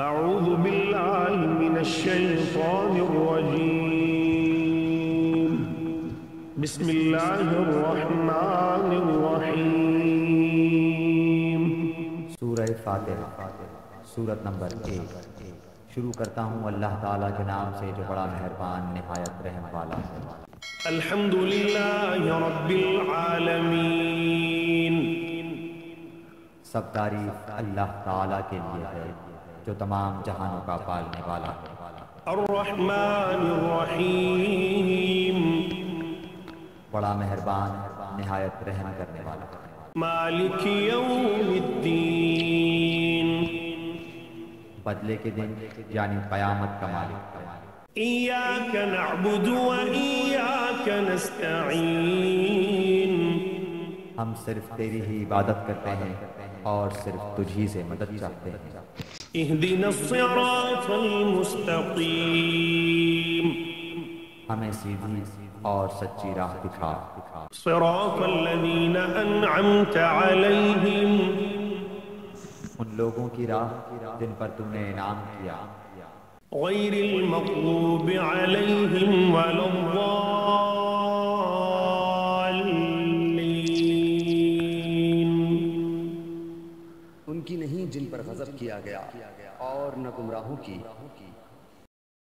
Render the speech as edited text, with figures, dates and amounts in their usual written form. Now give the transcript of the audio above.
أعوذ بالله من الشيطان الرجيم بسم الله الرحمن الرحيم سورہ فاتحہ سورت نمبر 1۔ شروع کرتا ہوں اللہ تعالیٰ کے نام سے جو بڑا مہربان نہایت رحم والا ہے۔ الحمد لله رب العالمين، سب تعریف اللہ تعالیٰ کے لیے ہے جو تمام جہانوں کا پالنے والا ہے۔ الرحمن الرحيم، بڑا مہربان نہایت رحم کرنے والا ہے۔ مالك يوم الدين، بدلے کے دن یعنی قیامت کا مالک ہے۔ إياك نعبد وإياك نستعين، ہم صرف تیری ہی عبادت کرتے ہیں اور صرف تجھی سے مدد چاہتے ہیں۔ اهدنا الصراط المستقيم، ہمیں سیدھی اور سچی راہ دکھا۔ صراط الذين أنعمت عليهم، ان لوگوں کی راہ جن پر تم نے انعام کیا، غير المغضوب عليهم ولا الضالين، ان کی نہیں جن پر غضب کیا گیا اور نہ گمراہوں کی۔